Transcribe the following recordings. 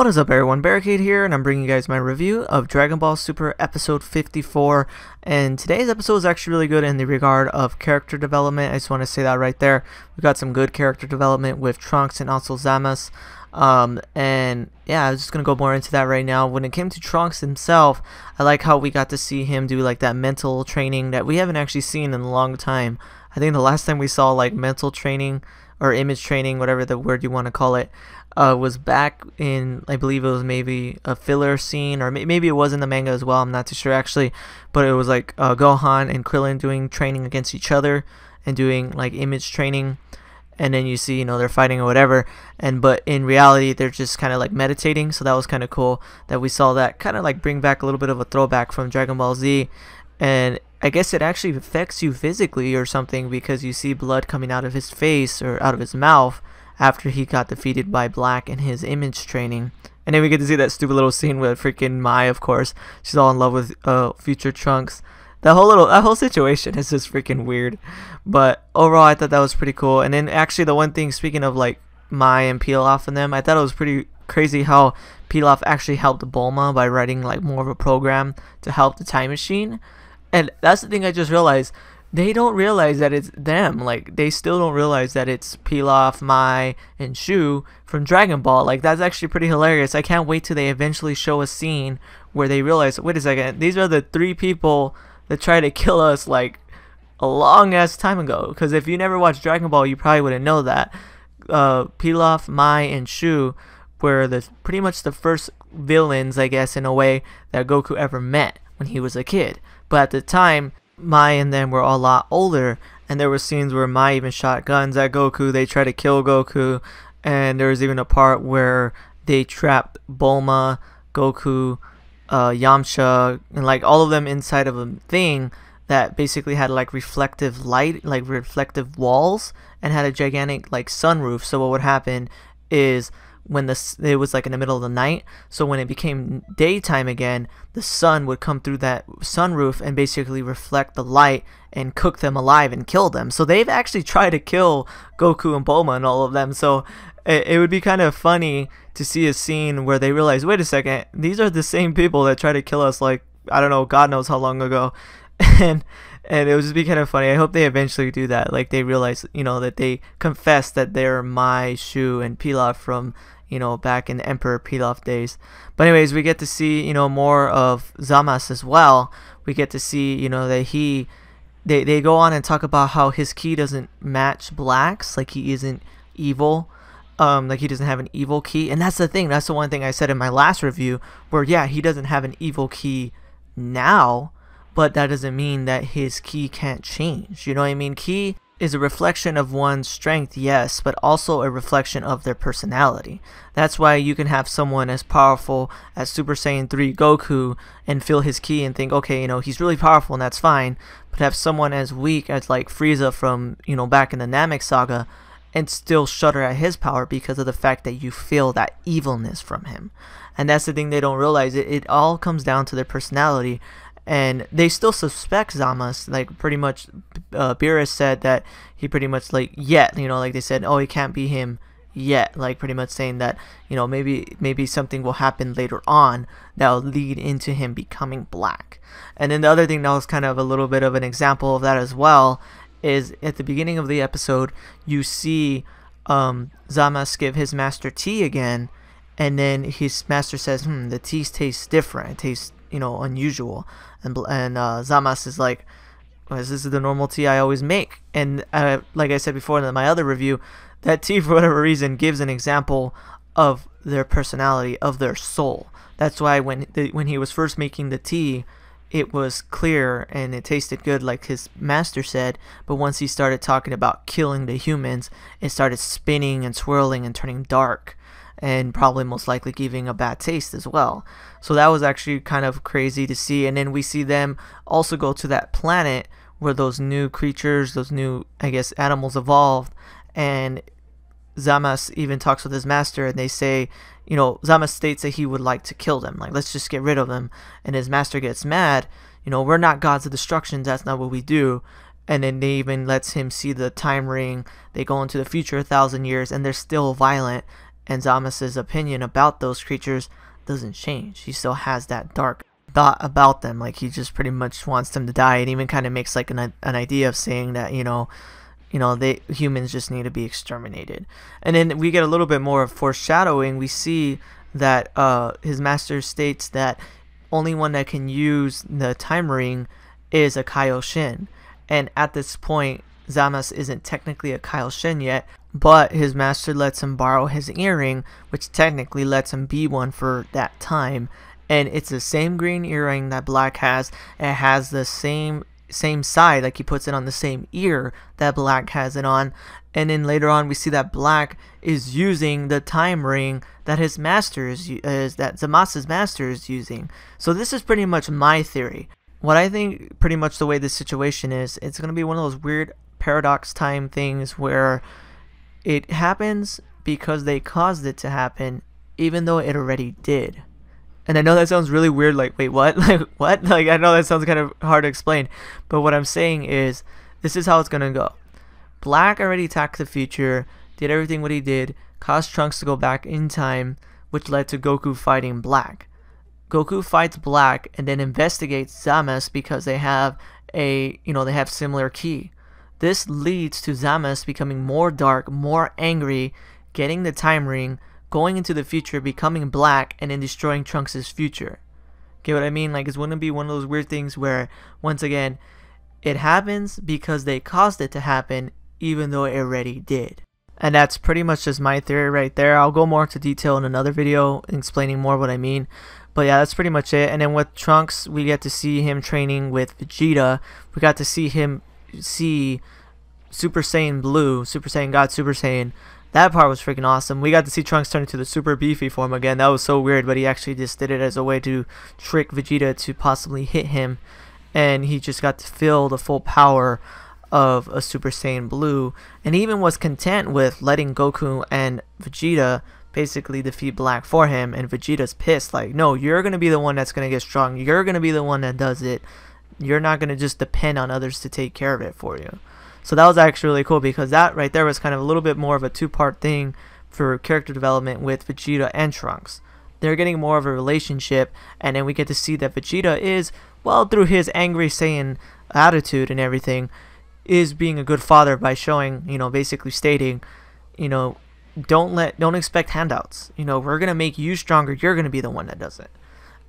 What is up everyone, Barricade here, and I'm bringing you guys my review of Dragon Ball Super episode 54, and today's episode is actually really good in the regard of character development. I just want to say that right there. We got some good character development with Trunks and also Zamasu, and yeah, I'm just going to go more into that right now. When it came to Trunks himself, I like how we got to see him do like that mental training that we haven't actually seen in a long time. I think the last time we saw like mental training or image training, whatever the word you want to call it, was back in, I believe it was maybe a filler scene, or maybe it was in the manga as well, I'm not too sure actually, but it was like Gohan and Krillin doing training against each other and doing like image training, and then you see, you know, they're fighting or whatever, but in reality they're just kind of like meditating. So that was kind of cool that we saw that kind of like bring back a little bit of a throwback from Dragon Ball Z. And I guess it actually affects you physically or something, because you see blood coming out of his face or out of his mouth after he got defeated by Black in his image training. And then we get to see that stupid little scene with freaking Mai, of course. She's all in love with future Trunks. That whole situation is just freaking weird. But overall, I thought that was pretty cool. And then actually the one thing, speaking of like Mai and Pilaf and them, I thought it was pretty crazy how Pilaf actually helped Bulma by writing like more of a program to help the time machine. And that's the thing I just realized. They don't realize that it's them. Like, they still don't realize that it's Pilaf, Mai, and Shu from Dragon Ball. Like, that's actually pretty hilarious. I can't wait till they eventually show a scene where they realize, wait a second, these are the three people that tried to kill us like a long ass time ago. Because if you never watched Dragon Ball, you probably wouldn't know that. Pilaf, Mai, and Shu were pretty much the first villains, I guess, in a way, that Goku ever met when he was a kid. But at the time, Mai and them were a lot older, and there were scenes where Mai even shot guns at Goku. They tried to kill Goku, and there was even a part where they trapped Bulma, Goku, Yamcha, and like all of them inside of a thing that basically had like reflective light, like reflective walls, and had a gigantic like sunroof. So what would happen is, when it was like in the middle of the night, so when it became daytime again, the sun would come through that sunroof and basically reflect the light and cook them alive and kill them. So they've actually tried to kill Goku and Bulma and all of them. So it would be kind of funny to see a scene where they realize, wait a second, these are the same people that tried to kill us like, I don't know, God knows how long ago. and it would just be kind of funny. I hope they eventually do that. Like, they realize, you know, that they confess that they're Mai, Shu, and Pilaf from, you know, back in the Emperor Pilaf days. But anyways, we get to see, you know, more of Zamasu as well. We get to see, you know, that they go on and talk about how his ki doesn't match Black's, like he isn't evil, like he doesn't have an evil ki. And that's the thing, that's the one thing I said in my last review, where yeah, he doesn't have an evil ki now, but that doesn't mean that his ki can't change. You know what I mean? Ki is a reflection of one's strength, yes, but also a reflection of their personality. That's why you can have someone as powerful as Super Saiyan 3 Goku and feel his ki and think, okay, you know, he's really powerful and that's fine, but have someone as weak as like Frieza from, you know, back in the Namek saga and still shudder at his power because of the fact that you feel that evilness from him. And that's the thing they don't realize. It all comes down to their personality. And they still suspect Zamasu, like pretty much Beerus said that he pretty much like yet, you know, like they said, oh, it can't be him yet, like pretty much saying that, you know, maybe something will happen later on that will lead into him becoming Black. And then the other thing that was kind of a little bit of an example of that as well is at the beginning of the episode, you see Zamasu give his master tea again, and then his master says, the tea tastes different, it tastes, you know, unusual. And Zamasu is like, well, this is the normal tea I always make. And like I said before in my other review, that tea for whatever reason gives an example of their personality, of their soul. That's why when he was first making the tea, it was clear and it tasted good like his master said, but once he started talking about killing the humans, it started spinning and swirling and turning dark, and probably most likely giving a bad taste as well. So that was actually kind of crazy to see. And then we see them also go to that planet where those new creatures, those new, I guess, animals evolved, and Zamasu even talks with his master, and they say, you know, Zamasu states that he would like to kill them, like, let's just get rid of them. And his master gets mad, you know, we're not gods of destruction, that's not what we do. And then they even lets him see the time ring. They go into the future 1,000 years and they're still violent. and Zamasu's opinion about those creatures doesn't change. He still has that dark thought about them, like he just pretty much wants them to die, and even kind of makes like an idea of saying that they humans just need to be exterminated. And then we get a little bit more of foreshadowing. We see that his master states that only one that can use the time ring is a Kaioshin, and at this point Zamasu isn't technically a Kaioshin yet, but his master lets him borrow his earring, which technically lets him be one for that time. And it's the same green earring that Black has. It has the same side, like he puts it on the same ear that Black has it on. And then later on we see that Black is using the time ring that his master that Zamasu's master is using. So this is pretty much my theory. What I think pretty much the way this situation is, it's going to be one of those weird paradox time things where it happens because they caused it to happen, even though it already did. And I know that sounds really weird, like, wait, what? Like, what? Like, I know that sounds kind of hard to explain, but what I'm saying is, this is how it's gonna go. Black already attacked the future, did everything what he did, caused Trunks to go back in time, which led to Goku fighting Black. Goku fights Black and then investigates Zamasu because they have they have similar ki. This leads to Zamasu becoming more dark, more angry, getting the time ring, going into the future, becoming Black, and then destroying Trunks' future. Get what I mean? Like, it's going to be one of those weird things where, once again, it happens because they caused it to happen, even though it already did. And that's pretty much just my theory right there. I'll go more into detail in another video explaining more what I mean. But yeah, that's pretty much it. And then with Trunks, we get to see him training with Vegeta. We got to see him see Super Saiyan Blue, Super Saiyan God, Super Saiyan. That part was freaking awesome. We got to see Trunks turn into the super beefy form again. That was so weird, but he actually just did it as a way to trick Vegeta to possibly hit him. And he just got to feel the full power of a Super Saiyan Blue. And he even was content with letting Goku and Vegeta basically defeat Black for him. And Vegeta's pissed, like, no, you're going to be the one that's going to get strong. You're going to be the one that does it. You're not going to just depend on others to take care of it for you. So that was actually really cool, because that right there was kind of a little bit more of a two-part thing for character development with Vegeta and Trunks. They're getting more of a relationship, and then we get to see that Vegeta is, well, through his angry Saiyan attitude and everything, is being a good father by showing, basically stating, don't expect handouts. We're going to make you stronger. You're going to be the one that does it.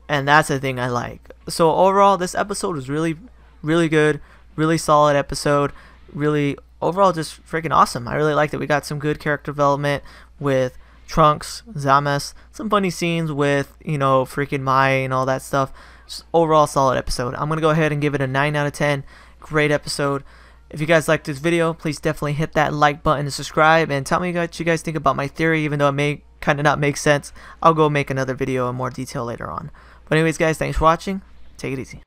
And that's the thing I like. So overall, this episode was really, really good, really solid episode. Really, overall, just freaking awesome. I really liked it. We got some good character development with Trunks, Zamasu, some funny scenes with, freaking Mai and all that stuff. Just overall solid episode. I'm going to go ahead and give it a 9 out of 10. Great episode. If you guys liked this video, please definitely hit that like button and subscribe, and tell me what you guys think about my theory. Even though it may kind of not make sense, I'll go make another video in more detail later on. But anyways, guys, thanks for watching. Take it easy.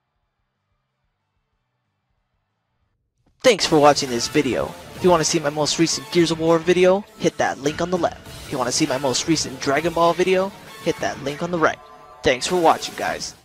Thanks for watching this video. If you want to see my most recent Gears of War video, hit that link on the left. If you want to see my most recent Dragon Ball video, hit that link on the right. Thanks for watching, guys.